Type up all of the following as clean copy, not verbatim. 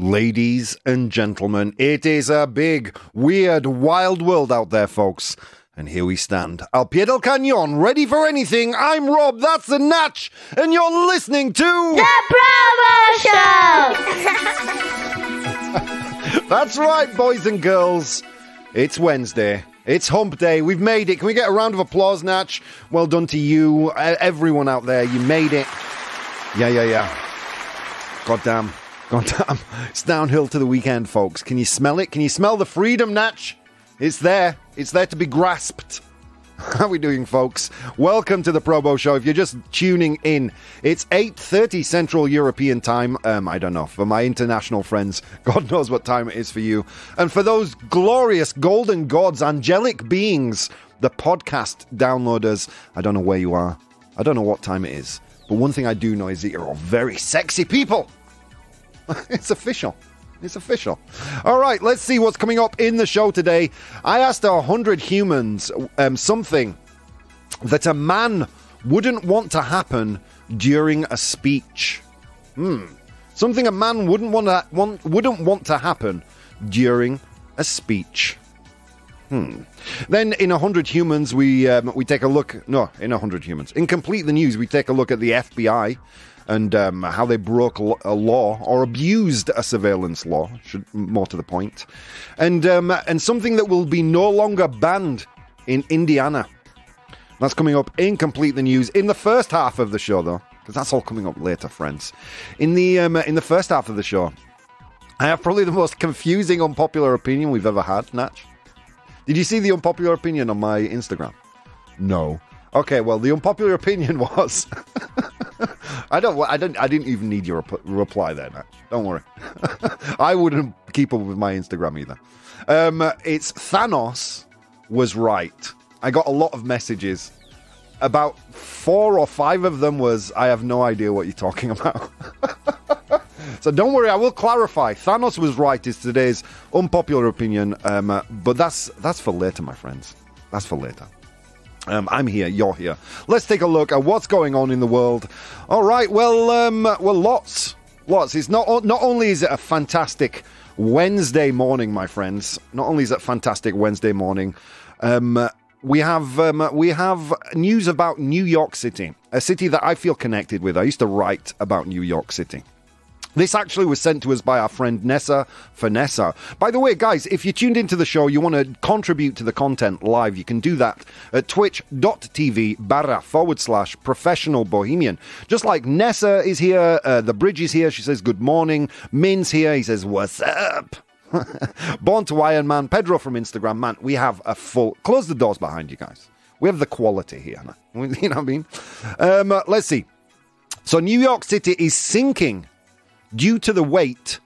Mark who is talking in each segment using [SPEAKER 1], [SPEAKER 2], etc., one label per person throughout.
[SPEAKER 1] Ladies and gentlemen, it is a big, weird, wild world out there, folks. And here we stand, al pie del cañón, ready for anything. I'm Rob, that's the Natch, and you're listening to...
[SPEAKER 2] The ProBoh Show!
[SPEAKER 1] That's right, boys and girls. It's Wednesday. It's hump day. We've made it. Can we get a round of applause, Natch? Well done to you, everyone out there. You made it. Yeah. Goddamn. It's downhill to the weekend, folks. Can you smell it? Can you smell the freedom, Natch? It's there. It's there to be grasped. How are we doing, folks? Welcome to the ProBoh Show. If you're just tuning in, it's 8:30 Central European Time. I don't know. For my international friends, God knows what time it is for you. And for those glorious golden gods, angelic beings, the podcast downloaders, I don't know where you are. I don't know what time it is. But one thing I do know is that you're all very sexy people. It's official. It's official. All right, let's see what's coming up in the show today. I asked 100 humans something that a man wouldn't want to happen during a speech. Something a man wouldn't want to happen during a speech. Then in 100 humans, we take a look... No, in 100 humans. In Complete the News, we take a look at the FBI and how they broke a law or abused a surveillance law, more to the point. And something that will be no longer banned in Indiana. That's coming up in Complete the News in the first half of the show, though, because that's all coming up later, friends. In the first half of the show, I have probably the most confusing unpopular opinion we've ever had, Natch. Did you see the unpopular opinion on my Instagram? No. Okay, well, the unpopular opinion was... I didn't even need your reply there, Natch. Don't worry. I wouldn't keep up with my Instagram either. It's Thanos was right. I got a lot of messages. About 4 or 5 of them was, I have no idea what you're talking about. So don't worry, I will clarify. Thanos was right is today's unpopular opinion, but that's for later, my friends. That's for later. I'm here, you're here. Let's take a look at what's going on in the world. All right, well, lots. It's not only is it a fantastic Wednesday morning, my friends. Not only is it a fantastic Wednesday morning, we have news about New York City, a city that I feel connected with. I used to write about New York City. This actually was sent to us by our friend Nessa Vanessa. By the way, guys, if you tuned into the show, you want to contribute to the content live, you can do that at twitch.tv/professional bohemian. Just like Nessa is here, the Bridge is here, she says good morning. Min's here, he says what's up? Born to Iron Man, Pedro from Instagram, man, we have a full... Close the doors behind you guys. We have the quality here. You know what I mean? Let's see. So New York City is sinking due to the weight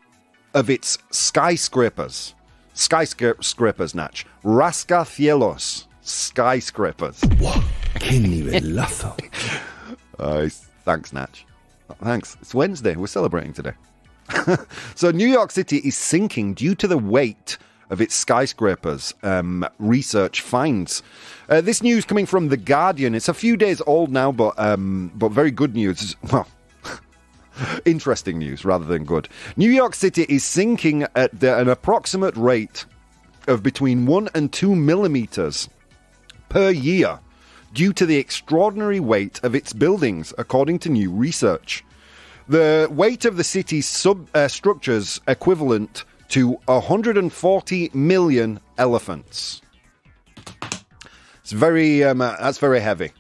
[SPEAKER 1] of its skyscrapers. Skyscrapers, Natch. Rascacielos. Skyscrapers.
[SPEAKER 3] Wow, qué nivelazo.
[SPEAKER 1] Thanks, Natch. Thanks. It's Wednesday. We're celebrating today. So New York City is sinking due to the weight of its skyscrapers, research finds. This news coming from The Guardian. It's a few days old now, but very good news. Well, interesting news rather than good. New York City is sinking at an approximate rate of between 1 and 2 millimeters per year due to the extraordinary weight of its buildings, according to new research. The weight of the city's structures equivalent to 140 million elephants. It's that's very heavy,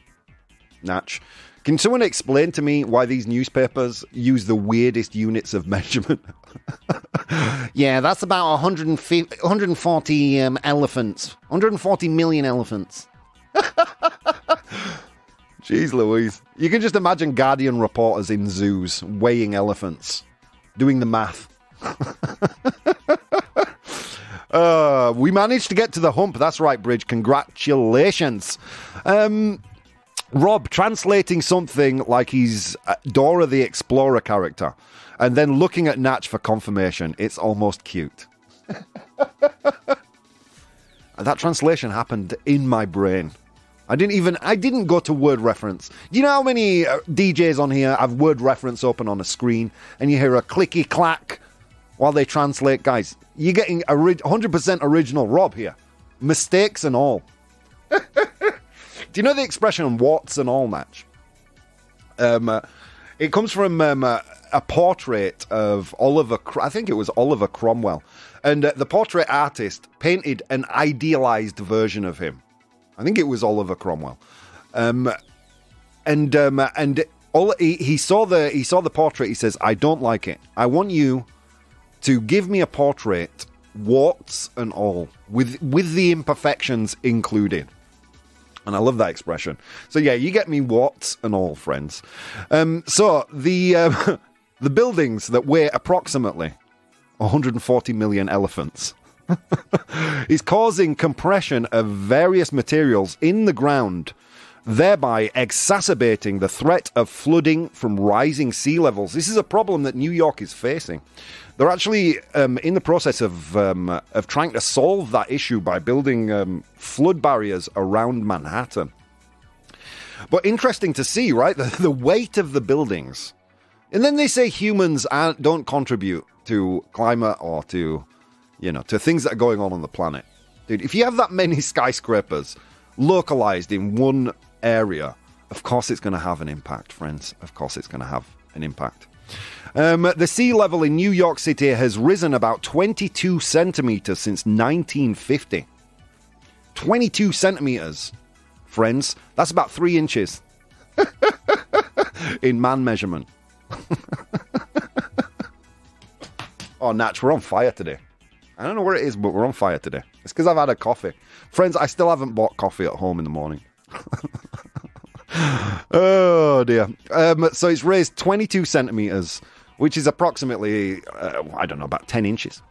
[SPEAKER 1] Natch. Can someone explain to me why these newspapers use the weirdest units of measurement? Yeah, that's about 140 elephants. 140 million elephants. Jeez Louise. You can just imagine Guardian reporters in zoos weighing elephants, doing the math. We managed to get to the hump. That's right, Bridge. Congratulations. Rob translating something like he's Dora the Explorer character and then looking at Natch for confirmation. It's almost cute. That translation happened in my brain. I didn't go to word reference. Do you know how many DJs on here have word reference open on a screen and you hear a clicky clack while they translate. Guys, you're getting 100% original Rob here. Mistakes and all. Do you know the expression warts and all, Natch? It comes from a portrait of I think it was Oliver Cromwell. And the portrait artist painted an idealized version of him. I think it was Oliver Cromwell. He saw the portrait. He says, "I don't like it. I want you to give me a portrait, warts and all, with the imperfections included." And I love that expression. So yeah, you get me warts and all, friends. So the buildings that weigh approximately 140 million elephants is causing compression of various materials in the ground, thereby exacerbating the threat of flooding from rising sea levels. This is a problem that New York is facing. They're actually in the process of trying to solve that issue by building flood barriers around Manhattan. But interesting to see, right? The weight of the buildings. And then they say humans don't contribute to climate or to things that are going on the planet. Dude, if you have that many skyscrapers localized in one area, of course it's going to have an impact, friends. Of course it's going to have an impact. The sea level in New York City has risen about 22 centimeters since 1950. 22 centimeters, friends. That's about 3 inches in man measurement. Oh, Natch, we're on fire today. I don't know where it is, but we're on fire today. It's because I've had a coffee. Friends, I still haven't bought coffee at home in the morning. Oh, dear. So it's raised 22 centimeters, which is approximately, about 10 inches,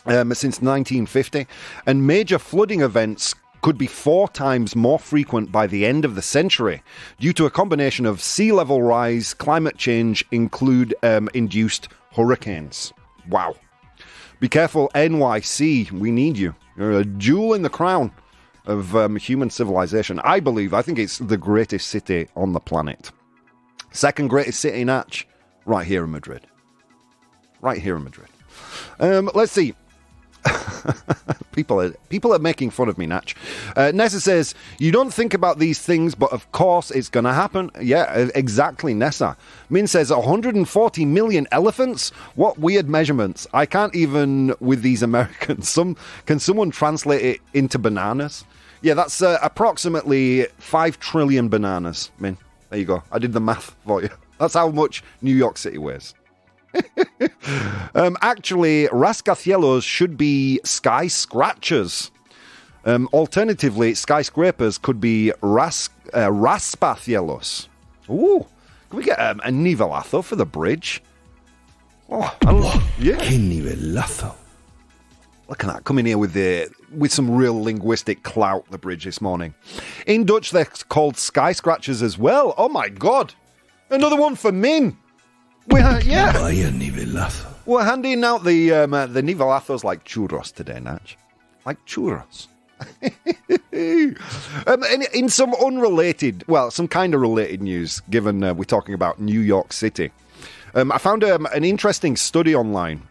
[SPEAKER 1] since 1950. And major flooding events could be 4 times more frequent by the end of the century due to a combination of sea level rise, climate change, induced hurricanes. Wow. Be careful, NYC. We need you. You're a jewel in the crown of human civilization. I think it's the greatest city on the planet. Second greatest city, Natch, right here in Madrid. Right here in Madrid. Let's see. People are making fun of me, Natch. Nessa says, you don't think about these things, but of course it's going to happen. Yeah, exactly, Nessa. Min says, 140 million elephants? What weird measurements. I can't even with these Americans. Can someone translate it into bananas? Yeah, that's approximately 5 trillion bananas, Min. There you go. I did the math for you. That's how much New York City weighs. Actually, rascacielos should be sky scratchers. Alternatively, skyscrapers could be raspacielos. Ooh, can we get a nivelazo for the bridge? Oh, yeah.
[SPEAKER 3] ¡Qué nivelazo!
[SPEAKER 1] Look at that, coming here with some real linguistic clout, the bridge this morning. In Dutch, they're called sky scratchers as well. Oh my God. Another one for Min. Yeah.
[SPEAKER 3] Vaya nivelazo.
[SPEAKER 1] We're handing out the nivelazos like churros today, Natch. Like churros. In some some kind of related news, given we're talking about New York City, I found an interesting study online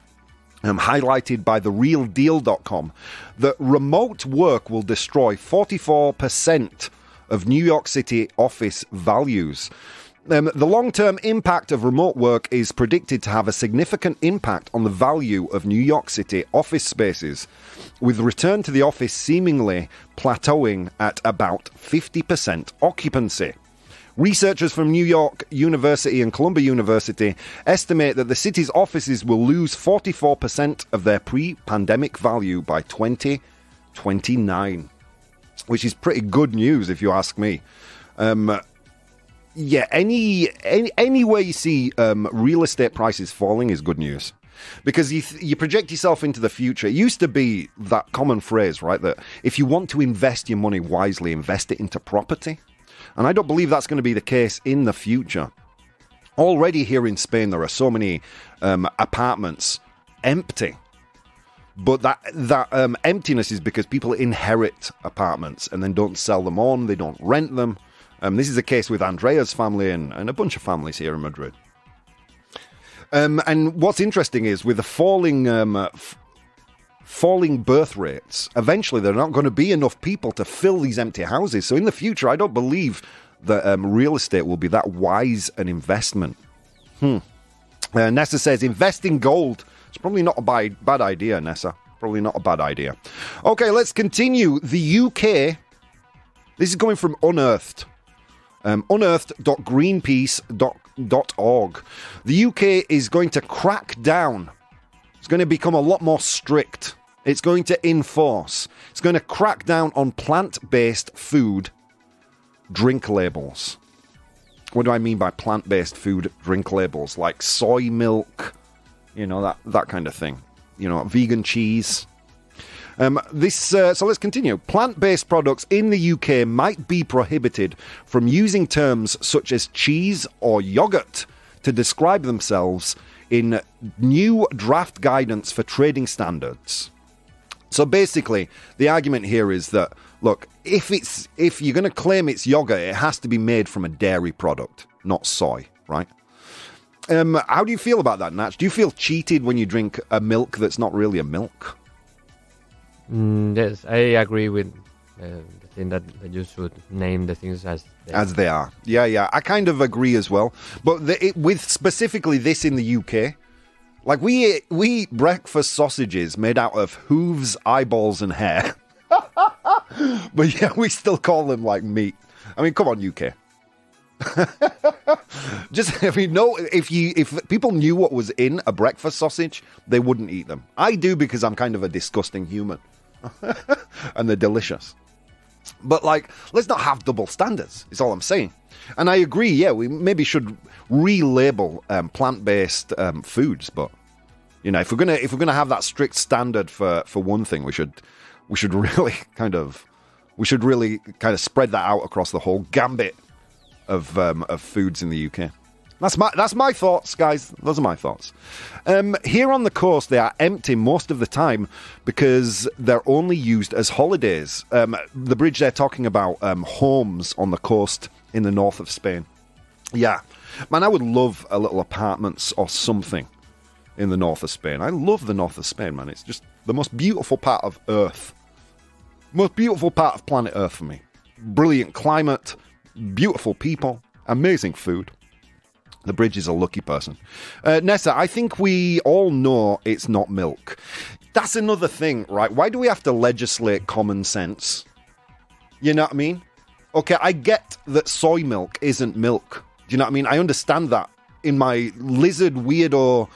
[SPEAKER 1] highlighted by therealdeal.com that remote work will destroy 44% of New York City office values. The long-term impact of remote work is predicted to have a significant impact on the value of New York City office spaces, with return to the office seemingly plateauing at about 50% occupancy. Researchers from New York University and Columbia University estimate that the city's offices will lose 44% of their pre-pandemic value by 2029, which is pretty good news if you ask me. Yeah, any way you see real estate prices falling is good news. Because you project yourself into the future. It used to be that common phrase, right, that if you want to invest your money wisely, invest it into property. And I don't believe that's going to be the case in the future. Already here in Spain, there are so many apartments empty. But that emptiness is because people inherit apartments and then don't sell them on, they don't rent them. This is the case with Andrea's family and a bunch of families here in Madrid. And what's interesting is with the falling birth rates, eventually there are not going to be enough people to fill these empty houses. So in the future, I don't believe that real estate will be that wise an investment. Nessa says, invest in gold. It's probably not a bad idea, Nessa. Probably not a bad idea. Okay, let's continue. The UK, this is coming from Unearthed. Unearthed.greenpeace.org. The UK is going to crack down. It's going to become a lot more strict. It's going to enforce. It's going to crack down on plant-based food drink labels. What do I mean by plant-based food drink labels? Like soy milk, that kind of thing. Vegan cheese. So let's continue. Plant-based products in the UK might be prohibited from using terms such as cheese or yogurt to describe themselves in new draft guidance for trading standards. So basically, the argument here is that, look, if you're going to claim it's yogurt, it has to be made from a dairy product, not soy, right? How do you feel about that, Natch? Do you feel cheated when you drink a milk that's not really a milk?
[SPEAKER 4] Yes, I agree with the thing that you should name the things as
[SPEAKER 1] they are. Yeah, I kind of agree as well. But with specifically this in the UK, like we eat breakfast sausages made out of hooves, eyeballs, and hair. But yeah, we still call them like meat. I mean, come on, UK. If people knew what was in a breakfast sausage, they wouldn't eat them. I do because I'm kind of a disgusting human. And they're delicious. But let's not have double standards, is all I'm saying. And I agree, yeah, we maybe should relabel plant-based foods, but if we're gonna have that strict standard for one thing, we should really kind of spread that out across the whole gambit of foods in the UK. That's my thoughts, guys. Those are my thoughts. Here on the coast, they are empty most of the time because they're only used as holidays. The bridge they're talking about, homes on the coast in the north of Spain. Yeah. Man, I would love a little apartments or something in the north of Spain. I love the north of Spain, man. It's just the most beautiful part of Earth. Most beautiful part of planet Earth for me. Brilliant climate, beautiful people, amazing food. The bridge is a lucky person. Nessa, I think we all know it's not milk. That's another thing, right? Why do we have to legislate common sense? You know what I mean? Okay, I get that soy milk isn't milk. Do you know what I mean? I understand that. In my lizard, weirdo,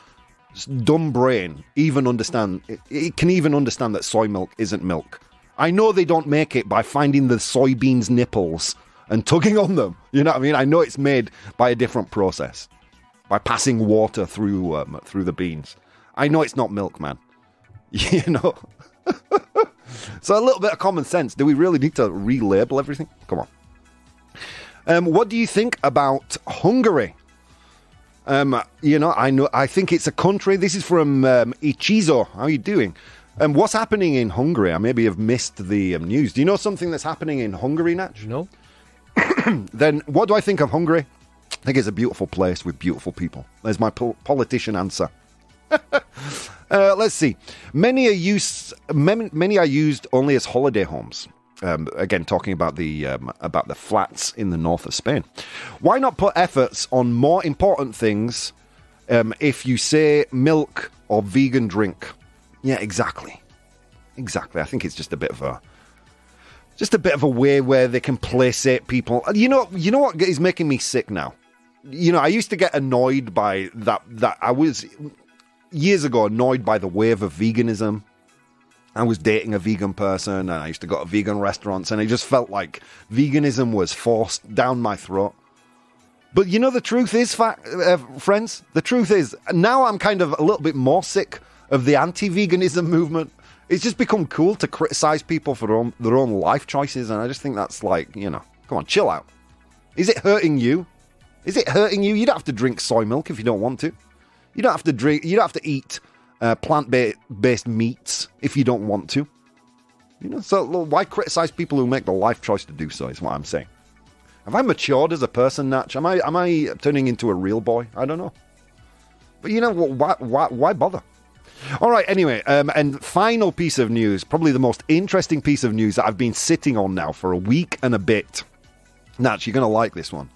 [SPEAKER 1] dumb brain, it can even understand that soy milk isn't milk. I know they don't make it by finding the soybeans' nipples and tugging on them. You know what I mean? I know it's made by a different process. By passing water through the beans. I know it's not milk, man. So a little bit of common sense. Do we really need to relabel everything? Come on. What do you think about Hungary? I think it's a country. This is from Ichizo. How are you doing? What's happening in Hungary? I maybe have missed the news. Do you know something that's happening in Hungary, Natch?
[SPEAKER 4] No.
[SPEAKER 1] Then what do I think of Hungary? I think it's a beautiful place with beautiful people. There's my politician answer. Let's see. Many are used only as holiday homes. Again, talking about the flats in the north of Spain. Why not put efforts on more important things? If you say milk or vegan drink, yeah, exactly. I think it's just a bit of a way where they can place it, people. You know what is making me sick now? I used to get annoyed by that I was, years ago, annoyed by the wave of veganism. I was dating a vegan person, and I used to go to vegan restaurants, and it just felt like veganism was forced down my throat. But the truth is, friends, the truth is, now I'm kind of a little bit more sick of the anti-veganism movement. It's just become cool to criticize people for their own life choices, and I just think that's come on, chill out. Is it hurting you? You don't have to drink soy milk if you don't want to. You don't have to eat plant-based meats if you don't want to. So why criticize people who make the life choice to do so, is what I'm saying. Have I matured as a person, Natch? Am I turning into a real boy? I don't know. But you know what? Why bother? All right, anyway, and final piece of news, probably the most interesting piece of news that I've been sitting on now for a week and a bit. Natch, you're going to like this one.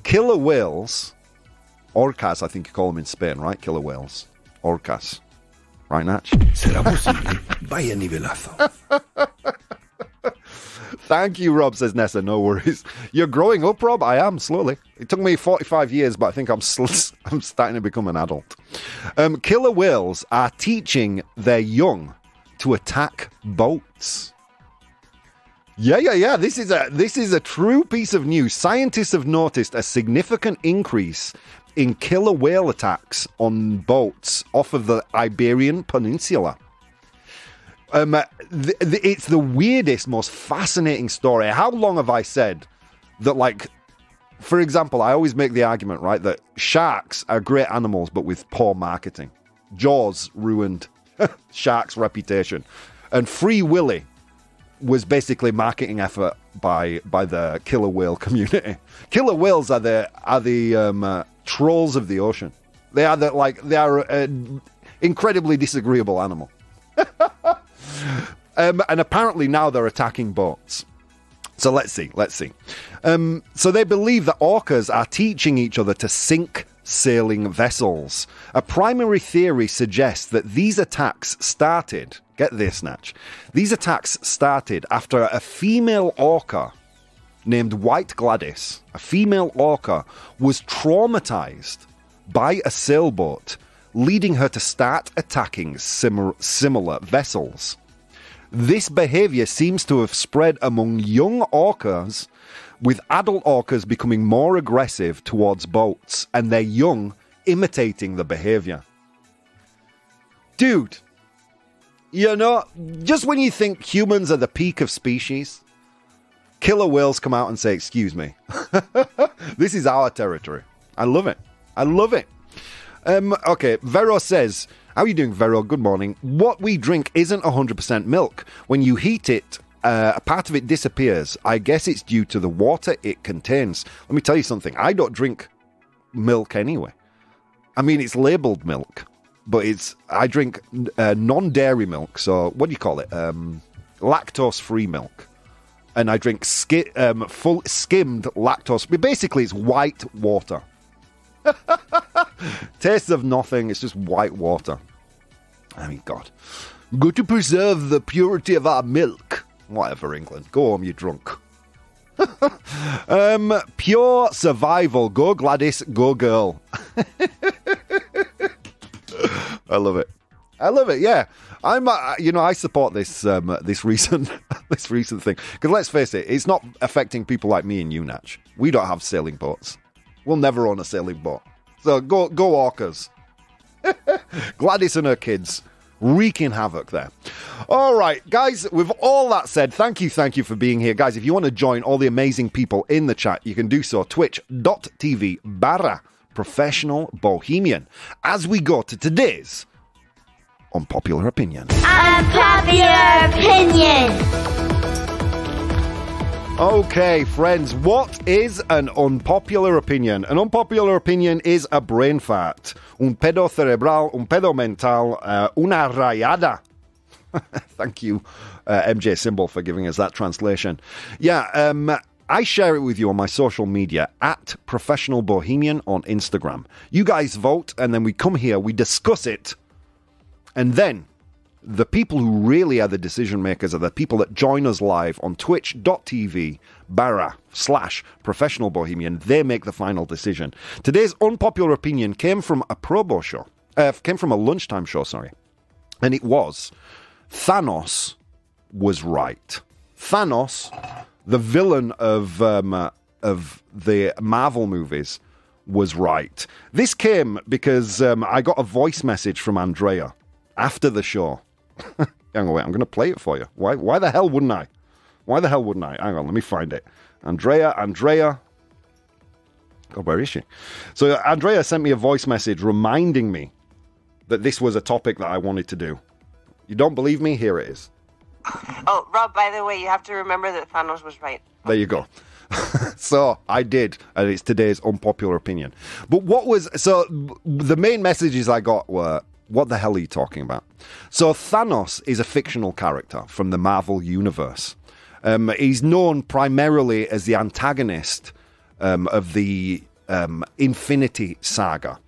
[SPEAKER 1] Killer whales, orcas, I think you call them in Spain, right? Killer whales, orcas. Right, Natch?
[SPEAKER 3] ¿Será posible? Vaya nivelazo.
[SPEAKER 1] Thank you, Rob, says Nessa. No worries. You're growing up, Rob? I am, slowly. It took me 45 years, but I think I'm starting to become an adult. Killer whales are teaching their young to attack boats. Yeah. This is a true piece of news. Scientists have noticed a significant increase in killer whale attacks on boats off of the Iberian Peninsula. It's the weirdest, most fascinating story. How long have I said that, like, for example, I always make the argument, right, that sharks are great animals, but with poor marketing. Jaws ruined sharks' reputation. And Free Willy was basically marketing effort by the killer whale community. Killer whales are the trolls of the ocean. They are an incredibly disagreeable animal. And apparently now they're attacking boats. So let's see. So they believe that orcas are teaching each other to sink sailing vessels. A primary theory suggests that these attacks started, get this, Natch, these attacks started after a female orca named White Gladys, a female orca, was traumatized by a sailboat, leading her to start attacking similar vessels. This behavior seems to have spread among young orcas, with adult orcas becoming more aggressive towards boats and their young imitating the behavior. Dude, you know, just when you think humans are the peak of species, killer whales come out and say, excuse me, this is our territory. I love it. Okay, Vero says, how are you doing, Vero? Good morning. What we drink isn't 100% milk. When you heat it, a part of it disappears. I guess it's due to the water it contains. Let me tell you something. I don't drink milk anyway. I mean, it's labeled milk, but I drink non-dairy milk. So what do you call it? Lactose-free milk. And I drink full skimmed lactose. But basically, it's white water. Tastes of nothing. It's just white water. I mean, God. Good to preserve the purity of our milk. Whatever, England. Go home, you drunk. Pure survival. Go Gladys, go girl. I love it. Yeah. I support this recent thing, because let's face it, it's not affecting people like me and you, Natch. We don't have sailing boats. We'll never own a sailing boat. So go orcas. Gladys and her kids wreaking havoc there. All right, guys, with all that said, thank you for being here. Guys, if you want to join all the amazing people in the chat, you can do so. Twitch.tv/Professional Bohemian. As we go to today's Unpopular Opinion.
[SPEAKER 2] Unpopular opinion.
[SPEAKER 1] Okay, friends, what is an unpopular opinion? An unpopular opinion is a brain fart, un pedo cerebral, un pedo mental, una rayada. Thank you, MJ Symbol, for giving us that translation. Yeah, I share it with you on my social media, at Professional Bohemian on Instagram. You guys vote, and then we come here, we discuss it, and then the people who really are the decision makers are the people that join us live on twitch.tv/Professional Bohemian. They make the final decision. Today's unpopular opinion came from a ProBoh show. Came from a lunchtime show, sorry. And it was, Thanos was right. Thanos, the villain of the Marvel movies, was right. This came because I got a voice message from Andrea after the show. Hang on, wait, I'm going to play it for you. Why the hell wouldn't I? Hang on, let me find it. Andrea. God, where is she? So Andrea sent me a voice message reminding me that this was a topic that I wanted to do. You don't believe me? Here it is.
[SPEAKER 5] Oh, Rob, by the way, you have to remember that Thanos was right.
[SPEAKER 1] There you go. So I did, and it's today's unpopular opinion. But the main messages I got were, what the hell are you talking about? So Thanos is a fictional character from the Marvel Universe. He's known primarily as the antagonist of the Infinity Saga.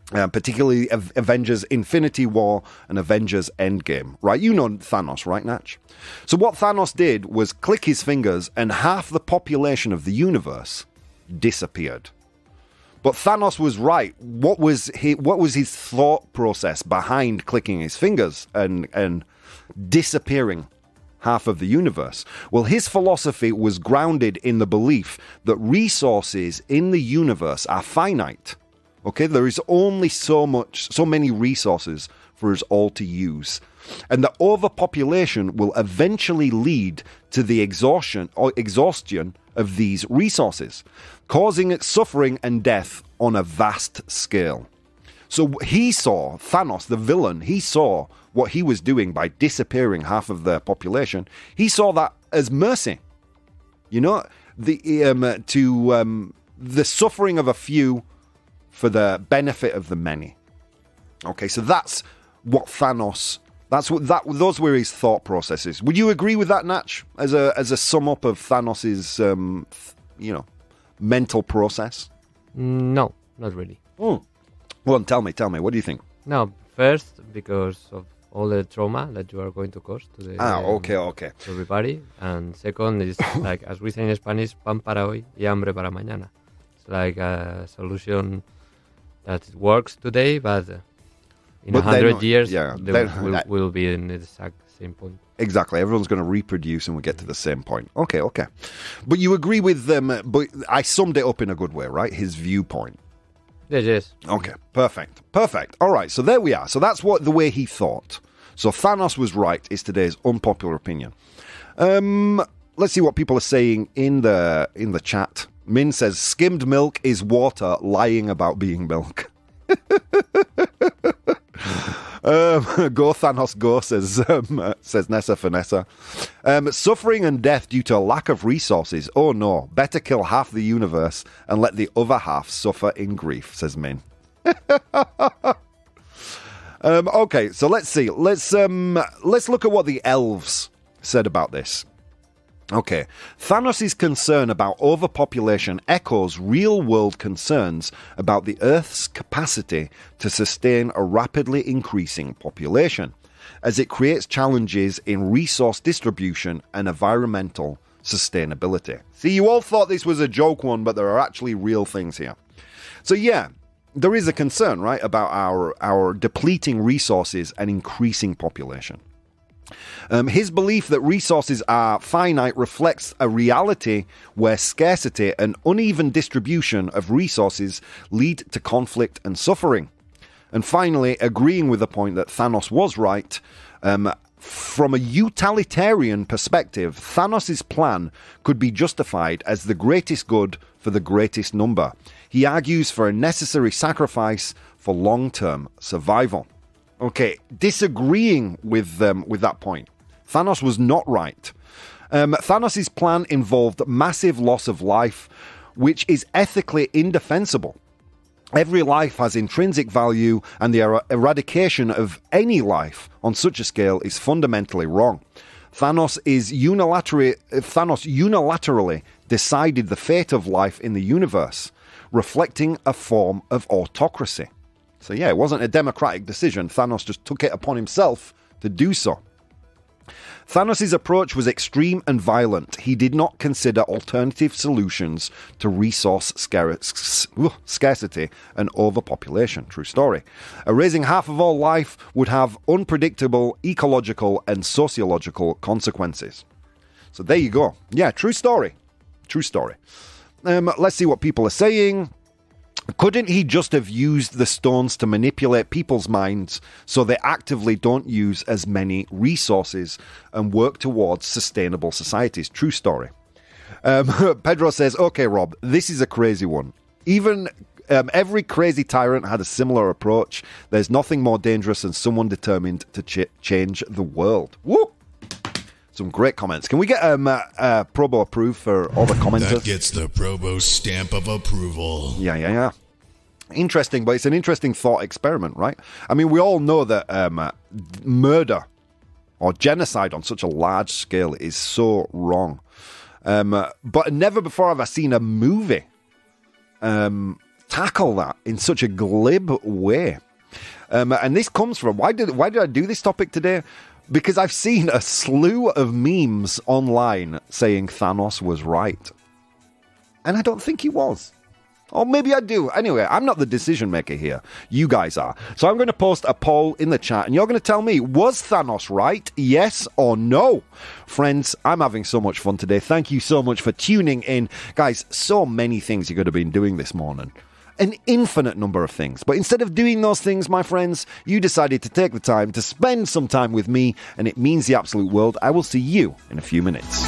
[SPEAKER 1] Particularly Avengers Infinity War and Avengers Endgame. Right, you know Thanos, right, Natch? So what Thanos did was click his fingers and half the population of the universe disappeared. But Thanos was right. What was his thought process behind clicking his fingers and disappearing half of the universe? Well, his philosophy was grounded in the belief that resources in the universe are finite. Okay, there is only so many resources for us all to use. And the overpopulation will eventually lead to the exhaustion of these resources, causing suffering and death on a vast scale. So he saw, Thanos, the villain, he saw what he was doing by disappearing half of the population. He saw that as mercy. You know, the suffering of a few for the benefit of the many. Okay, so that's what Thanos. Those were his thought processes. Would you agree with that, Natch? As a sum up of Thanos's, mental process?
[SPEAKER 4] No, not really.
[SPEAKER 1] Well, tell me. What do you think?
[SPEAKER 4] No, first because of all the trauma that you are going to cause to the
[SPEAKER 1] okay.
[SPEAKER 4] to everybody, and second is like, as we say in Spanish, pan para hoy y hambre para mañana. It's like a solution that works today, but in 100 years, we'll be in the exact same point.
[SPEAKER 1] Exactly. Everyone's going to reproduce and we'll get to the same point. Okay. But you agree with them, but I summed it up in a good way, right? His viewpoint.
[SPEAKER 4] Yes.
[SPEAKER 1] Okay. Perfect. All right. So there we are. So that's the way he thought. So Thanos was right is today's unpopular opinion. Let's see what people are saying in the chat. Min says, skimmed milk is water lying about being milk. Go Thanos go, says Nessa Finessa. Suffering and death due to a lack of resources. Oh no, better kill half the universe and let the other half suffer in grief, says Min. Okay, so let's see. Let's look at what the elves said about this. Okay, Thanos' concern about overpopulation echoes real-world concerns about the Earth's capacity to sustain a rapidly increasing population, as it creates challenges in resource distribution and environmental sustainability. See, you all thought this was a joke one, but there are actually real things here. So yeah, there is a concern, right, about our depleting resources and increasing population. His belief that resources are finite reflects a reality where scarcity and uneven distribution of resources lead to conflict and suffering. And finally, agreeing with the point that Thanos was right, from a utilitarian perspective, Thanos' plan could be justified as the greatest good for the greatest number. He argues for a necessary sacrifice for long-term survival. Okay, disagreeing with that point. Thanos was not right. Thanos' plan involved massive loss of life, which is ethically indefensible. Every life has intrinsic value, and the eradication of any life on such a scale is fundamentally wrong. Thanos unilaterally decided the fate of life in the universe, reflecting a form of autocracy. So yeah, it wasn't a democratic decision. Thanos just took it upon himself to do so. Thanos' approach was extreme and violent. He did not consider alternative solutions to resource scarcity and overpopulation. True story. Erasing half of all life would have unpredictable ecological and sociological consequences. So there you go. Yeah, true story. Let's see what people are saying. Couldn't he just have used the stones to manipulate people's minds so they actively don't use as many resources and work towards sustainable societies? True story. Pedro says, okay, Rob, this is a crazy one. Even every crazy tyrant had a similar approach. There's nothing more dangerous than someone determined to change the world. Woo! Some great comments. Can we get ProBoh approved for all the commenters?
[SPEAKER 3] That gets the ProBoh stamp of approval.
[SPEAKER 1] Yeah. Interesting, but it's an interesting thought experiment, right? I mean, we all know that murder or genocide on such a large scale is so wrong. But never before have I seen a movie tackle that in such a glib way. And this comes from, why did I do this topic today? Because I've seen a slew of memes online saying Thanos was right. And I don't think he was. Or maybe I do. Anyway, I'm not the decision maker here. You guys are. So I'm going to post a poll in the chat and you're going to tell me, was Thanos right? Yes or no? Friends, I'm having so much fun today. Thank you so much for tuning in. Guys, so many things you could have been doing this morning. An infinite number of things. But instead of doing those things, my friends, you decided to take the time to spend some time with me, and it means the absolute world. I will see you in a few minutes.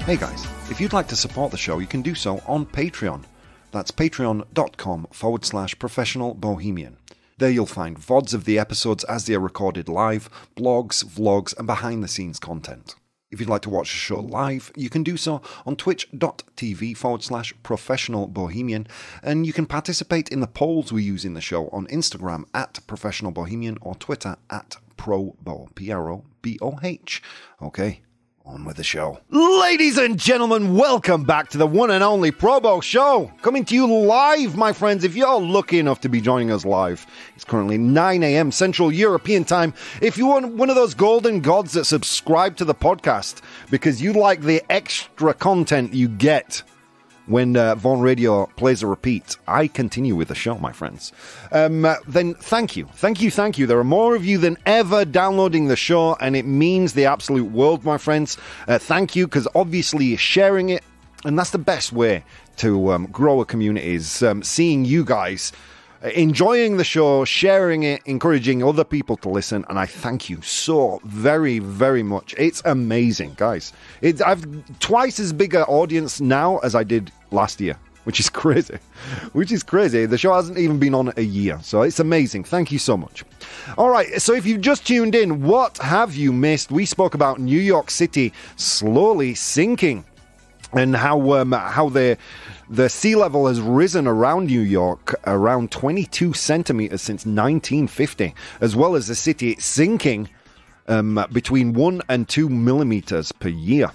[SPEAKER 1] Hey guys, if you'd like to support the show, you can do so on Patreon. That's patreon.com/professional bohemian. There you'll find VODs of the episodes as they are recorded live, blogs, vlogs, and behind-the-scenes content. If you'd like to watch the show live, you can do so on twitch.tv/professional bohemian, and you can participate in the polls we use in the show on Instagram @professional bohemian or Twitter @ProBoh, PROBOH. Okay, on with the show. Ladies and gentlemen, welcome back to the one and only ProBoh Show. Coming to you live, my friends. If you're lucky enough to be joining us live, it's currently 9 a.m. Central European Time. If you want one of those golden gods that subscribe to the podcast because you like the extra content you get when Von Radio plays a repeat, I continue with the show, my friends. Then thank you. There are more of you than ever downloading the show, and it means the absolute world, my friends. Thank you, because obviously you're sharing it, and that's the best way to grow a community, is seeing you guys enjoying the show, sharing it, encouraging other people to listen, and I thank you so very, very much. It's amazing, guys. I've twice as big an audience now as I did last year, which is crazy. The show hasn't even been on a year, so it's amazing. Thank you so much. All right, so if you've just tuned in, what have you missed? We spoke about New York City slowly sinking and how the sea level has risen around New York around 22 centimeters since 1950, as well as the city sinking between 1 and 2 millimeters per year.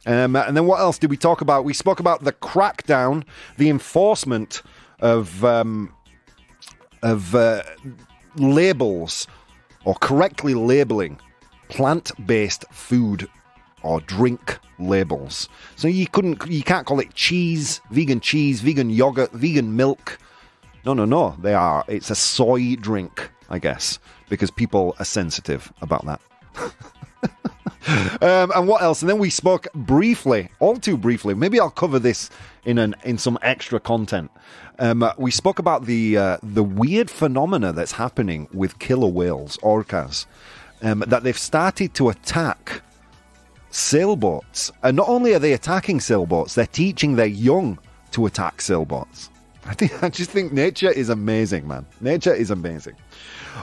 [SPEAKER 1] And then what else did we talk about? We spoke about the crackdown, the enforcement of labels, or correctly labeling plant-based food or drink labels. So you can't call it cheese, vegan yogurt, vegan milk. No. It's a soy drink, I guess, because people are sensitive about that. And what else? And then we spoke briefly, all too briefly. Maybe I'll cover this in some extra content. We spoke about the weird phenomena that's happening with killer whales, orcas, that they've started to attack sailboats. And not only are they attacking sailboats, they're teaching their young to attack sailboats. I just think nature is amazing, man. Nature is amazing.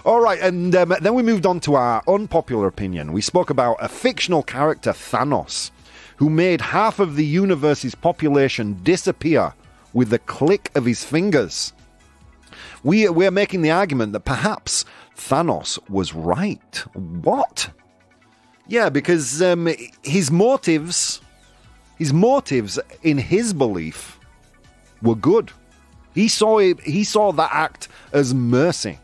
[SPEAKER 1] All right, and then we moved on to our unpopular opinion. We spoke about a fictional character, Thanos, who made half of the universe's population disappear with the click of his fingers. We're making the argument that perhaps Thanos was right. What? Yeah, because his motives in his belief were good. He saw that act as mercy.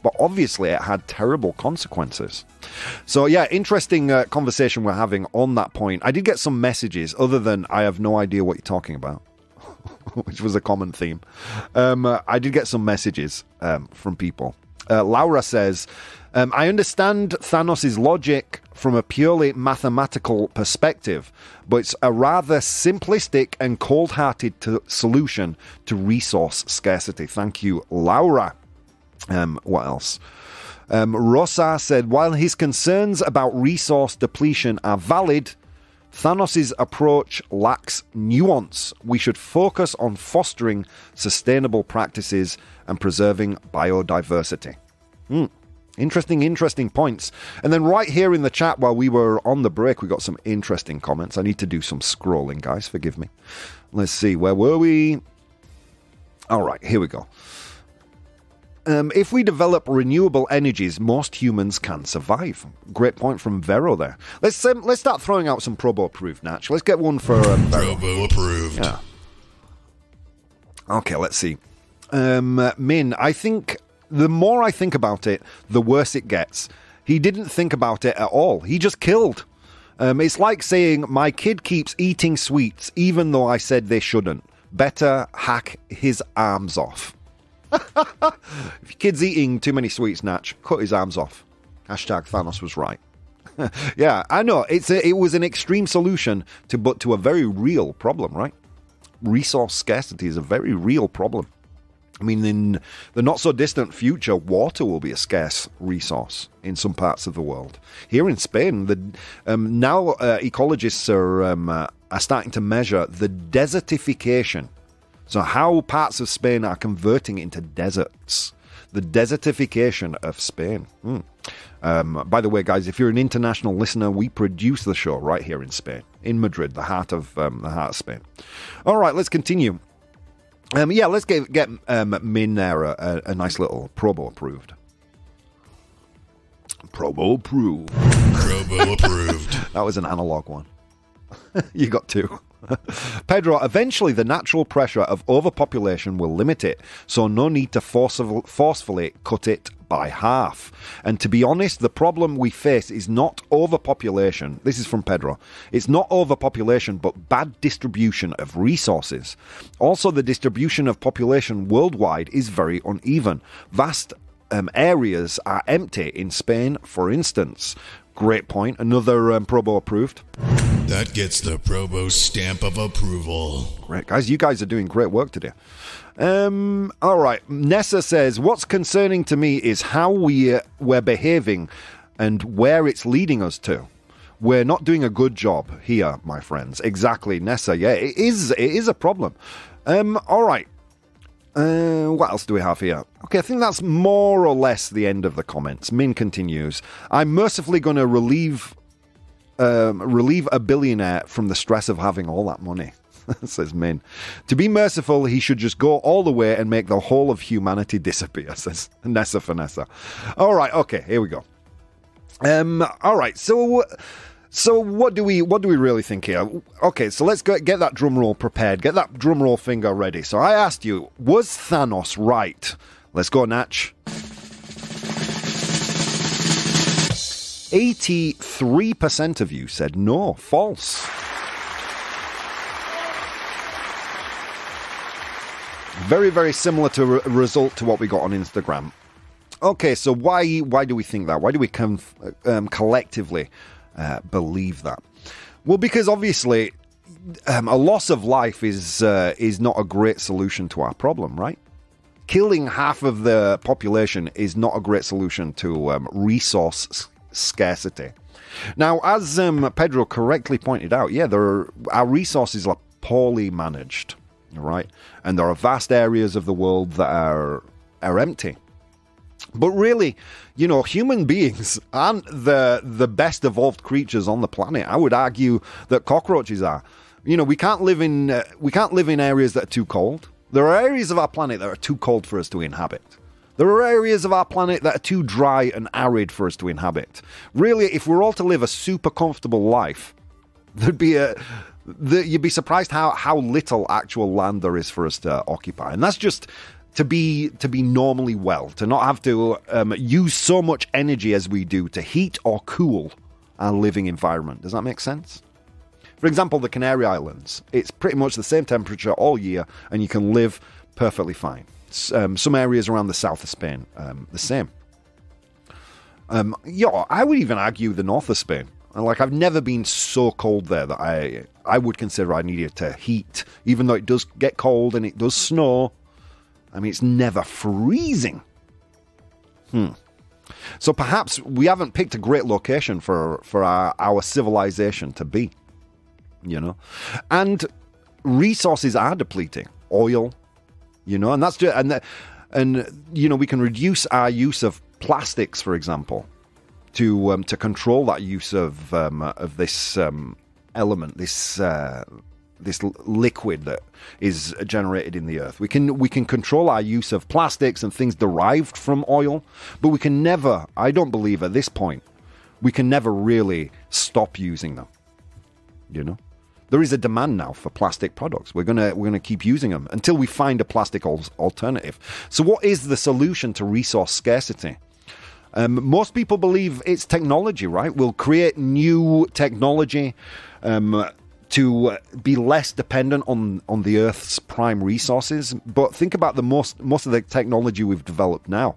[SPEAKER 1] But obviously it had terrible consequences. So yeah, interesting conversation we're having on that point. I did get some messages other than I have no idea what you're talking about, which was a common theme. I did get some messages from people. Laura says, I understand Thanos' logic from a purely mathematical perspective, but it's a rather simplistic and cold-hearted solution to resource scarcity. Thank you, Laura. What else? Rosa said, while his concerns about resource depletion are valid, Thanos' approach lacks nuance. We should focus on fostering sustainable practices and preserving biodiversity. Interesting points. And then right here in the chat while we were on the break, we got some interesting comments. I need to do some scrolling, guys. Forgive me. Let's see. Where were we? All right, here we go. If we develop renewable energies, most humans can survive. Great point from Vero there. Let's start throwing out some ProBoh approved, Natch. Let's get one for Vero.
[SPEAKER 3] ProBoh approved.
[SPEAKER 1] Yeah. Okay, let's see. Min, I think the more I think about it, the worse it gets. He didn't think about it at all. He just killed. It's like saying, my kid keeps eating sweets even though I said they shouldn't. Better hack his arms off. If your kid's eating too many sweets, Natch, cut his arms off. Hashtag Thanos was right. Yeah, I know. It was an extreme solution to a very real problem, right? Resource scarcity is a very real problem. I mean, in the not-so-distant future, water will be a scarce resource in some parts of the world. Here in Spain, now ecologists are starting to measure the desertification. So how parts of Spain are converting into deserts. The desertification of Spain. By the way, guys, if you're an international listener, we produce the show right here in Spain, in Madrid, the heart of Spain. All right, let's continue. Let's get Min there a nice little ProBoh approved. ProBoh approved.
[SPEAKER 3] ProBoh approved.
[SPEAKER 1] That was an analog one. You got two. Pedro, eventually the natural pressure of overpopulation will limit it, so no need to forcefully cut it by half. And to be honest, the problem we face is not overpopulation. This is from Pedro. It's not overpopulation, but bad distribution of resources. Also, the distribution of population worldwide is very uneven. Vast areas are empty in Spain, for instance. Great point. Another ProBoh approved.
[SPEAKER 3] That gets the ProBoh stamp of approval.
[SPEAKER 1] Great, guys. You guys are doing great work today. All right. Nessa says, what's concerning to me is how we're behaving and where it's leading us to. We're not doing a good job here, my friends. Exactly, Nessa. Yeah, it is a problem. All right. What else do we have here? Okay, I think that's more or less the end of the comments. Min continues, I'm mercifully going to relieve a billionaire from the stress of having all that money, says Min. To be merciful, he should just go all the way and make the whole of humanity disappear, says Nessa Vanessa. All right, okay, here we go. All right, so what do we really think here? Okay, so let's get that drum roll prepared. Get that drum roll finger ready. So I asked you, was Thanos right? Let's go, Natch. 83% of you said no, false. Very, very similar to result to what we got on Instagram. Okay, so why do we think that? Why do we collectively believe that? Well, because obviously a loss of life is not a great solution to our problem, right? Killing half of the population is not a great solution to resource scarcity. Now, as Pedro correctly pointed out, yeah, our resources are poorly managed, right? And there are vast areas of the world that are empty. But really, you know, human beings aren't the best evolved creatures on the planet. I would argue that cockroaches are. You know, we can't live in areas that are too cold. There are areas of our planet that are too cold for us to inhabit. There are areas of our planet that are too dry and arid for us to inhabit. Really, if we're all to live a super comfortable life, you'd be surprised how little actual land there is for us to occupy. And that's just to be normally well, to not have to use so much energy as we do to heat or cool our living environment. Does that make sense? For example, the Canary Islands. It's pretty much the same temperature all year, and you can live perfectly fine. Some areas around the south of Spain, the same. I would even argue the north of Spain. Like, I've never been so cold there that I would consider I needed to heat, even though it does get cold and it does snow. I mean, it's never freezing. So perhaps we haven't picked a great location for our civilization to be, you know. And resources are depleting. Oil, you know, and that's just, and you know, we can reduce our use of plastics, for example, to control that use of this element, this liquid that is generated in the earth. We can control our use of plastics and things derived from oil, but we can never, I don't believe at this point, we can never really stop using them. You know? There is a demand now for plastic products. We're gonna keep using them until we find a plastic alternative. So what is the solution to resource scarcity? Most people believe it's technology, right? We'll create new technology to be less dependent on the Earth's prime resources. But think about the most of the technology we've developed now.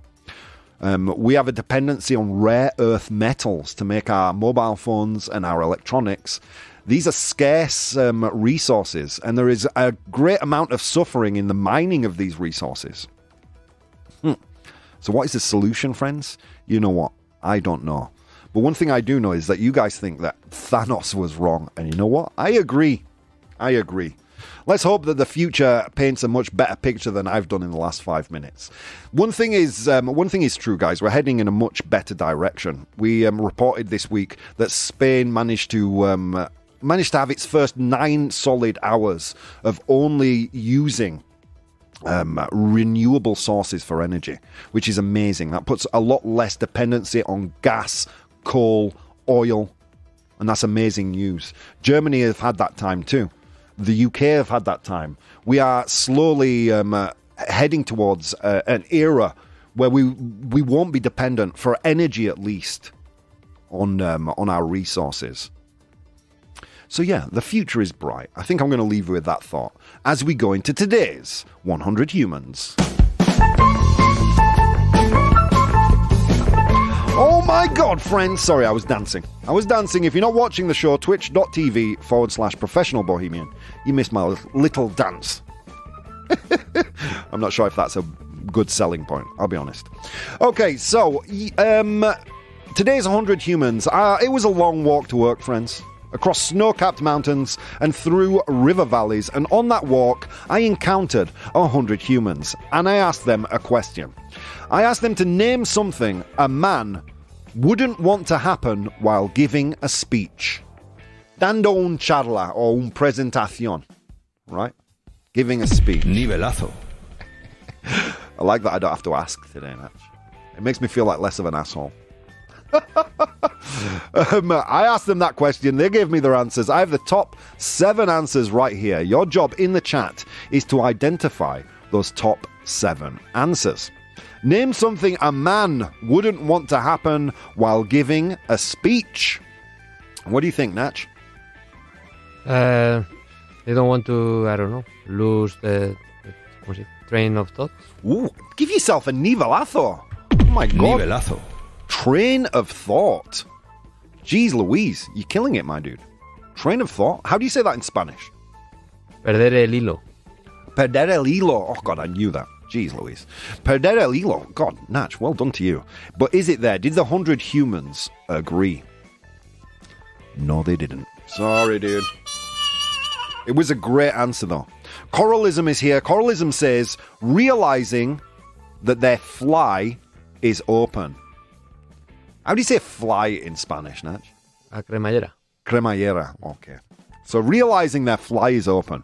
[SPEAKER 1] We have a dependency on rare earth metals to make our mobile phones and our electronics. These are scarce resources, and there is a great amount of suffering in the mining of these resources. So what is the solution, friends? You know what? I don't know. But one thing I do know is that you guys think that Thanos was wrong. And you know what? I agree. Let's hope that the future paints a much better picture than I've done in the last 5 minutes. One thing is true, guys. We're heading in a much better direction. We reported this week that Spain managed to have its first 9 solid hours of only using renewable sources for energy, which is amazing. That puts a lot less dependency on gas, coal, oil, and that's amazing news. Germany have had that time too. The UK have had that time. We are slowly heading towards an era where we won't be dependent, for energy at least, on our resources. So yeah, the future is bright. I think I'm going to leave you with that thought as we go into today's 100 Humans. Oh my God, friends. Sorry, I was dancing. If you're not watching the show, twitch.tv/professional bohemian. You missed my little dance. I'm not sure if that's a good selling point, I'll be honest. Okay, so today's 100 Humans. It was a long walk to work, friends. Across snow-capped mountains and through river valleys. And on that walk, I encountered 100 humans. And I asked them a question. I asked them to name something a man wouldn't want to happen while giving a speech. Dando un charla or un presentación. Right? Giving a speech.
[SPEAKER 5] Nivelazo.
[SPEAKER 1] I like that I don't have to ask today, Natch. It makes me feel like less of an asshole. I asked them that question. They gave me their answers. I have the top 7 answers right here. Your job in the chat is to identify those top 7 answers. Name something a man wouldn't want to happen while giving a speech. What do you think, Natch?
[SPEAKER 4] They don't want to, I don't know, lose the train of thought.
[SPEAKER 1] Ooh, give yourself a nivelazo. Oh my God.
[SPEAKER 5] Nivelazo.
[SPEAKER 1] Train of thought. Jeez Louise, you're killing it, my dude. Train of thought? How do you say that in Spanish?
[SPEAKER 4] Perder el hilo.
[SPEAKER 1] Perder el hilo. Oh, God, I knew that. Jeez Louise. Perder el hilo. God, Natch, well done to you. But is it there? Did the 100 humans agree? No, they didn't. Sorry, dude. It was a great answer, though. Coralism is here. Coralism says, realizing that their fly is open. How do you say fly in Spanish, Natch?
[SPEAKER 4] A cremallera.
[SPEAKER 1] Cremallera, okay. So realizing their fly is open.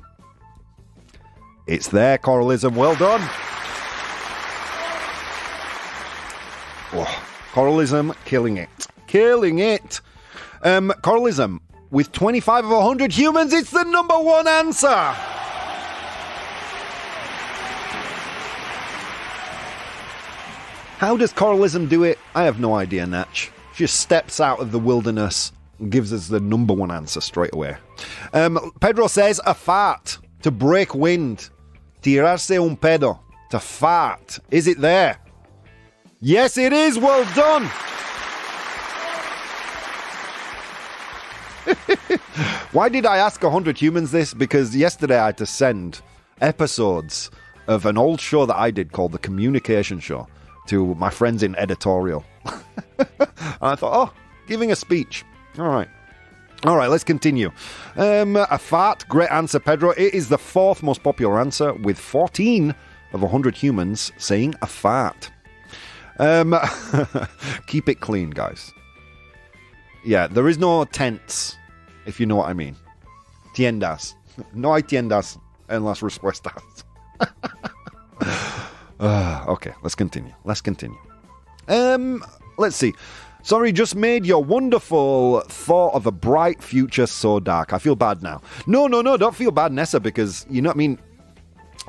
[SPEAKER 1] It's there, Coralism. Well done. Oh, Coralism killing it. Killing it. Coralism, with 25 of 100 humans, it's the number 1 answer. How does Coralism do it? I have no idea, Natch. She just steps out of the wilderness and gives us the number 1 answer straight away. Pedro says a fart, to break wind. Tirarse un pedo, to fart. Is it there? Yes, it is. Well done. Why did I ask 100 humans this? Because yesterday I had to send episodes of an old show that I did called The Communication Show to my friends in editorial. And I thought, oh, giving a speech. All right, let's continue. A fart, great answer, Pedro. It is the 4th most popular answer, with 14 of 100 humans saying a fart. Keep it clean, guys. Yeah, there is no tents, if you know what I mean. Tiendas. No hay tiendas en las respuestas. Okay, let's continue. Let's see. Sorry, just made your wonderful thought of a bright future so dark. I feel bad now. No, don't feel bad, Nessa, because, you know what I mean?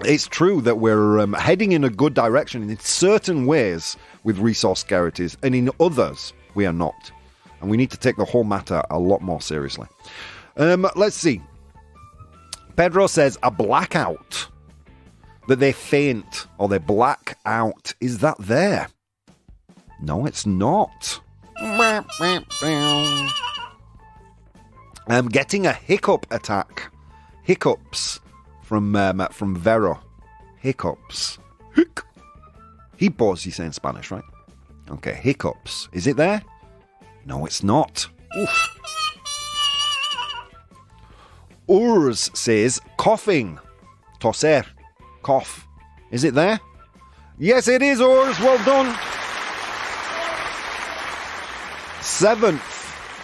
[SPEAKER 1] It's true that we're heading in a good direction in certain ways with resource scarcities, and in others, we are not. And we need to take the whole matter a lot more seriously. Let's see. Pedro says, a blackout. That they faint or they black out. Is that there? No, it's not. Getting a hiccup attack. Hiccups from Vero. Hiccups. Hippos, you say in Spanish, right? Okay, hiccups. Is it there? No, it's not. Oof. Urs says coughing. Toser. Cough. Is it there? Yes, it is, Urs. Well done.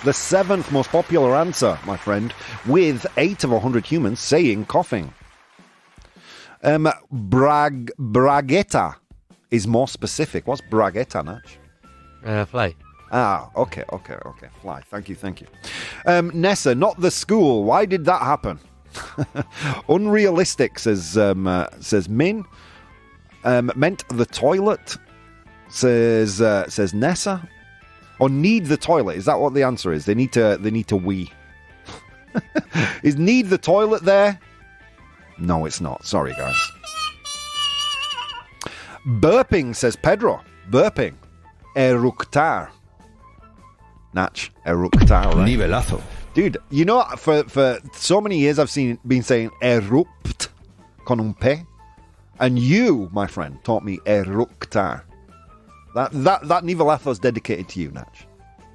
[SPEAKER 1] The seventh most popular answer, my friend, with 8 of 100 humans saying coughing. Bragueta is more specific. What's bragueta, Natch?
[SPEAKER 4] Fly.
[SPEAKER 1] Ah, okay. Fly. Thank you. Nessa, not the school. Why did that happen? Unrealistic, says Min. Meant the toilet, says Nessa. Or need the toilet. Is that what the answer is? They need to wee. Is need the toilet there? No, it's not. Sorry, guys. Burping, says Pedro. Burping. Eructar. Natch. Eructar, right?
[SPEAKER 3] Nivelazo.
[SPEAKER 1] Dude, you know, for so many years I've been saying erupt con un P. And you, my friend, taught me eructar. That nivelazo is dedicated to you, Natch.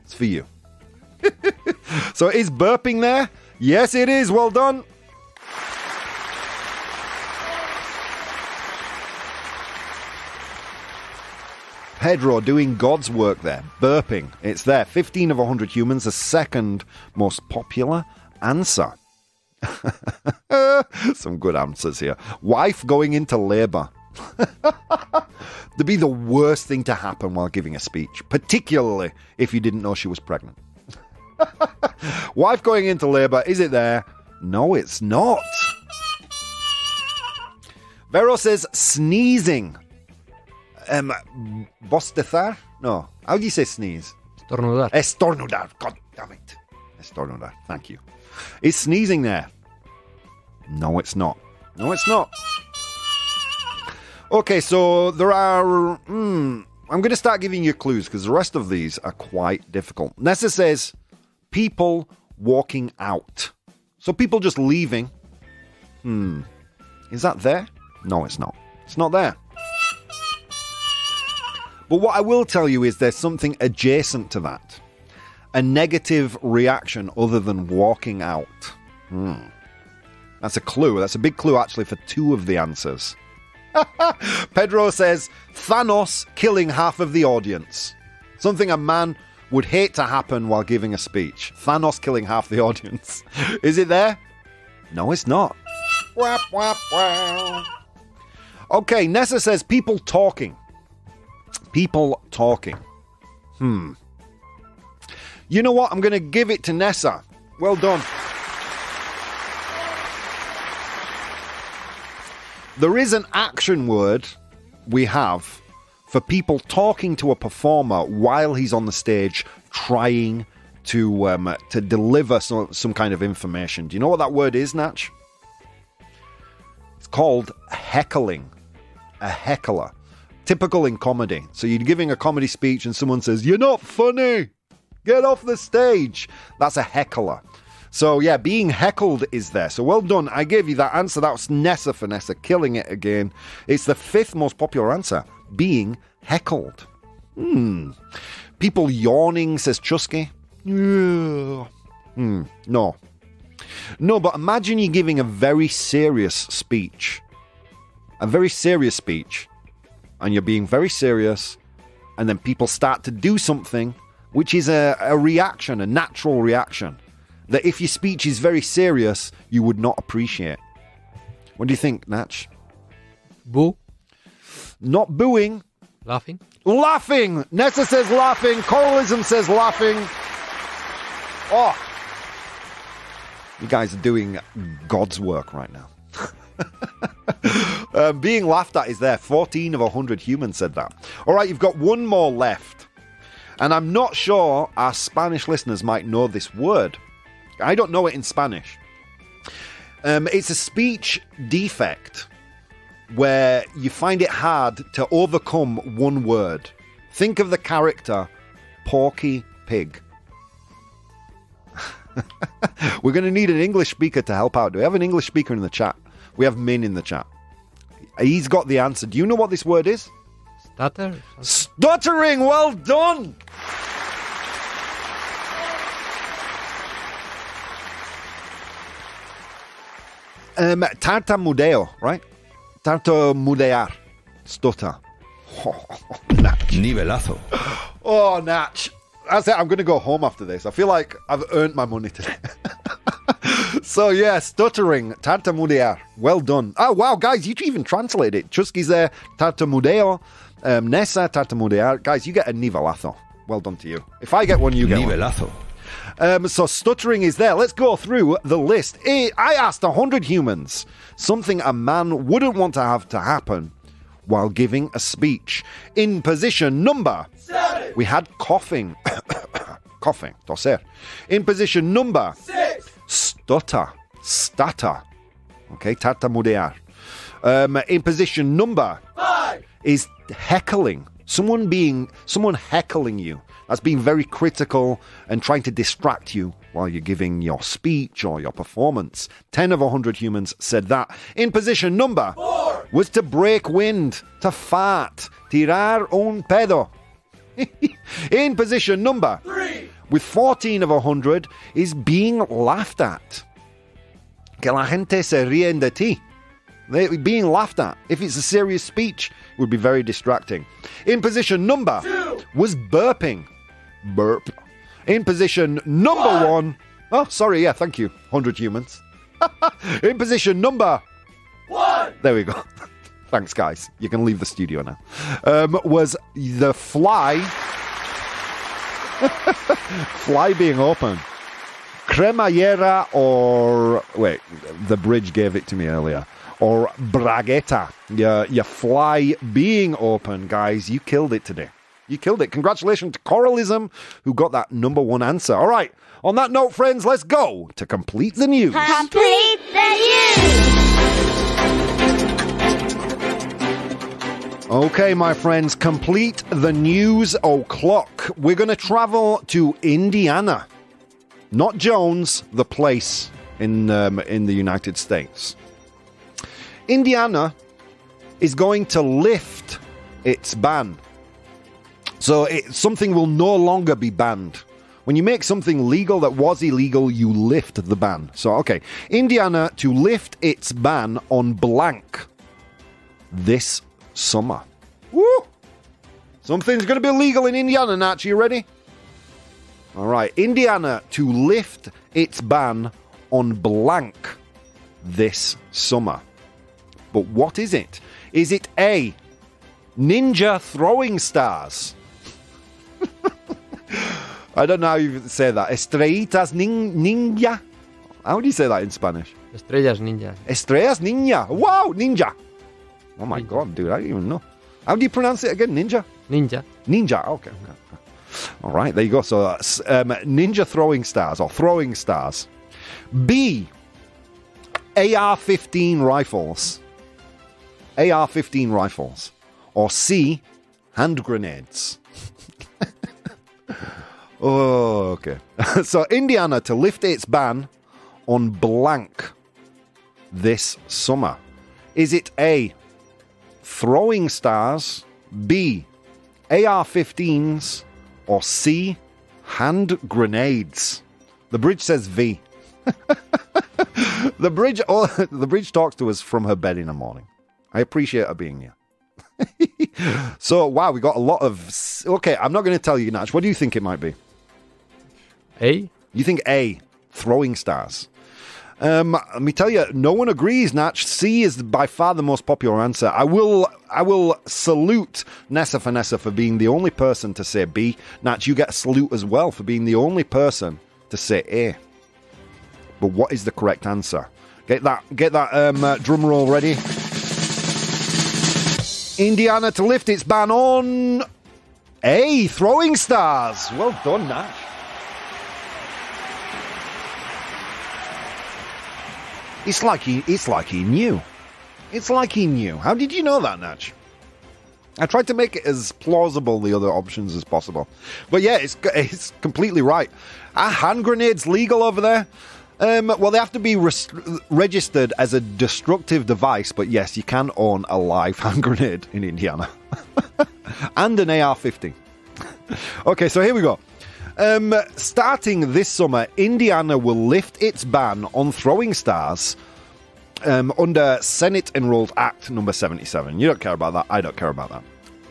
[SPEAKER 1] It's for you. So is burping there? Yes, it is. Well done. Pedro doing God's work there. Burping. It's there. 15 of 100 humans. The second most popular answer. Some good answers here. Wife going into labour. To be the worst thing to happen while giving a speech, particularly if you didn't know she was pregnant. Wife going into labour, is it there? No, it's not. Vero says sneezing. Bostezar? No. How do you say sneeze?
[SPEAKER 4] Estornudar.
[SPEAKER 1] Estornudar. God damn it. Estornudar. Thank you. Is sneezing there? No, it's not. Okay, so there are... I'm going to start giving you clues because the rest of these are quite difficult. Nessa says, people walking out. So people just leaving. Is that there? No, it's not. It's not there. But what I will tell you is there's something adjacent to that. A negative reaction other than walking out. That's a clue. That's a big clue, actually, for 2 of the answers. Pedro says, Thanos killing half of the audience. Something a man would hate to happen while giving a speech. Thanos killing half the audience. Is it there? No, it's not. Wap, wap, wow. Okay, Nessa says, people talking. People talking. You know what? I'm going to give it to Nessa. Well done. There is an action word we have for people talking to a performer while he's on the stage trying to deliver some kind of information. Do you know what that word is, Natch? It's called heckling. A heckler. Typical in comedy. So you're giving a comedy speech and someone says, "You're not funny. Get off the stage." That's a heckler. So, yeah, being heckled is there. So, well done. I gave you that answer. That was Nessa for Nessa, killing it again. It's the 5th most popular answer, being heckled. People yawning, says Chusky. No. No, but imagine you giving a very serious speech. A very serious speech. And you're being very serious. and then people start to do something which is a reaction, a natural reaction, that if your speech is very serious, you would not appreciate. What do you think, Natch?
[SPEAKER 4] Boo.
[SPEAKER 1] Not booing.
[SPEAKER 4] Laughing.
[SPEAKER 1] Laughing! Nessa says laughing. Coralism says laughing. Oh. You guys are doing God's work right now. Being laughed at is there. 14 of 100 humans said that. All right, you've got one more left. And I'm not sure our Spanish listeners might know this word. I don't know it in Spanish. It's a speech defect where you find it hard to overcome one word. Think of the character Porky Pig. We're going to need an English speaker to help out. Do we have an English speaker in the chat? We have Min in the chat. He's got the answer. Do you know what this word is?
[SPEAKER 4] Stutter.
[SPEAKER 1] Stuttering! Well done! Tartamudeo, right? Tartamudear. Stutter. Oh, Natch.
[SPEAKER 3] Nivelazo.
[SPEAKER 1] Oh, Natch. That's it. I'm going to go home after this. I feel like I've earned my money today. So, yeah, stuttering. Tartamudear. Well done. Oh, wow, guys, you even translated it. Chusky's there. Tartamudeo. Nessa, tartamudear. Guys, you get a nivelazo. Well done to you. If I get one, you get
[SPEAKER 3] Nivelazo.
[SPEAKER 1] one. So stuttering is there. Let's go through the list. I asked 100 humans something a man wouldn't want to have to happen while giving a speech. In position number 7, we had coughing. Coughing, toser. In position number 6, stutter. Okay, tartamudear. In position number 5 is heckling. Someone heckling you. That's being very critical and trying to distract you while you're giving your speech or your performance. 10 of 100 humans said that. In position number 4 was to break wind, to fart, tirar un pedo. In position number 3, with 14 of 100, is being laughed at. Que la gente se ríen de ti. Being laughed at. If it's a serious speech, it would be very distracting. In position number 2 was burping. Burp. In position number 1. Oh, sorry, yeah, thank you. 100 humans. In position number 1. There we go. Thanks, guys. You can leave the studio now. Was the fly. Fly being open. Cremallera or... Wait, the bridge gave it to me earlier. Or bragueta. Your fly being open, guys. You killed it today. You killed it. Congratulations to Coralism, who got that number 1 answer. All right. On that note, friends, let's go to Complete the News.
[SPEAKER 2] Complete the news!
[SPEAKER 1] Okay, my friends, complete the news o'clock. We're going to travel to Indiana. Not Jones, the place in the United States. Indiana is going to lift its ban. So something will no longer be banned. When you make something legal that was illegal, you lift the ban. So, okay. Indiana to lift its ban on blank this summer. Woo! Something's going to be illegal in Indiana, Natch. You ready? All right. Indiana to lift its ban on blank this summer. But what is it? Is it A, ninja throwing stars? I don't know how you say that. Estrellitas ninja? How do you say that in Spanish?
[SPEAKER 4] Estrellas ninja.
[SPEAKER 1] Estrellas ninja. Wow, ninja. Oh my God, dude, I don't even know. How do you pronounce it again? Ninja?
[SPEAKER 4] Ninja.
[SPEAKER 1] Ninja, okay. All right, there you go. So ninja throwing stars or throwing stars. B, AR-15 rifles. AR-15 rifles. Or C, hand grenades. Oh, okay. So Indiana to lift its ban on blank this summer. Is it A, throwing stars, B, AR-15s, or C, hand grenades? The bridge says V. The bridge talks to us from her bed in the morning. I appreciate her being here. So, wow, we got a lot of... Okay, I'm not going to tell you, Natch. What do you think it might be?
[SPEAKER 4] A?
[SPEAKER 1] You think A, throwing stars. Let me tell you, no one agrees, Natch. C is by far the most popular answer. I will salute Nessa Vanessa for being the only person to say B. Natch, you get a salute as well for being the only person to say A. But what is the correct answer? Get that drum roll ready. Indiana to lift its ban on A, throwing stars. Well done, Natch. It's like he knew. It's like he knew. How did you know that, Natch? I tried to make it as plausible the other options as possible. But yeah, it's completely right. Are hand grenades legal over there? Well, they have to be registered as a destructive device, but yes, you can own a live hand grenade in Indiana. And an AR-15. Okay, so here we go. Starting this summer, Indiana will lift its ban on throwing stars under Senate-enrolled Act number 77. You don't care about that. I don't care about that.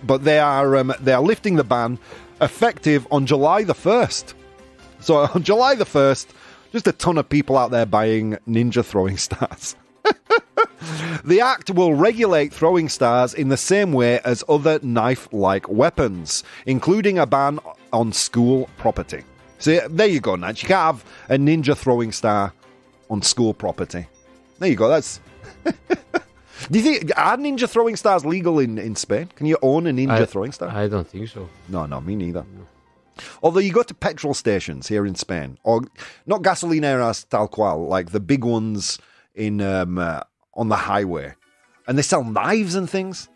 [SPEAKER 1] But they are lifting the ban effective on July the 1st. So on July the 1st, just a ton of people out there buying ninja throwing stars. The act will regulate throwing stars in the same way as other knife-like weapons, including a ban on school property. So there you go, Nat. You can't have a ninja throwing star on school property. There you go. That's. Do you think are ninja throwing stars legal in Spain? Can you own a ninja throwing star?
[SPEAKER 4] I don't think so.
[SPEAKER 1] No, me neither. No. Although you go to petrol stations here in Spain, or not gasolineras tal cual, like the big ones in on the highway, and they sell knives and things.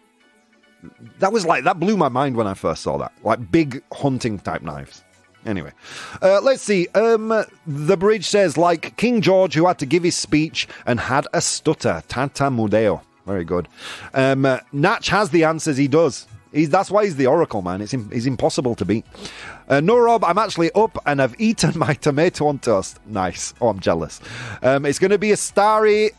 [SPEAKER 1] That blew my mind when I first saw that, like big hunting type knives. Anyway, let's see. The bridge says, like King George, who had to give his speech and had a stutter. Tartamudeo. Very good. Natch has the answers. He does. That's why he's the oracle, man. He's impossible to beat. No, Rob, I'm actually up and I've eaten my tomato on toast. Nice. Oh, I'm jealous. It's going to be a starry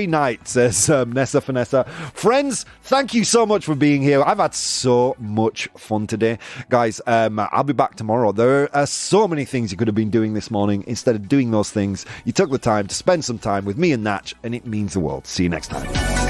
[SPEAKER 1] night, says Nessa Vanessa. Friends, thank you so much for being here. I've had so much fun today. Guys, I'll be back tomorrow. There are so many things you could have been doing this morning. Instead of doing those things, you took the time to spend some time with me and Natch, and it means the world. See you next time.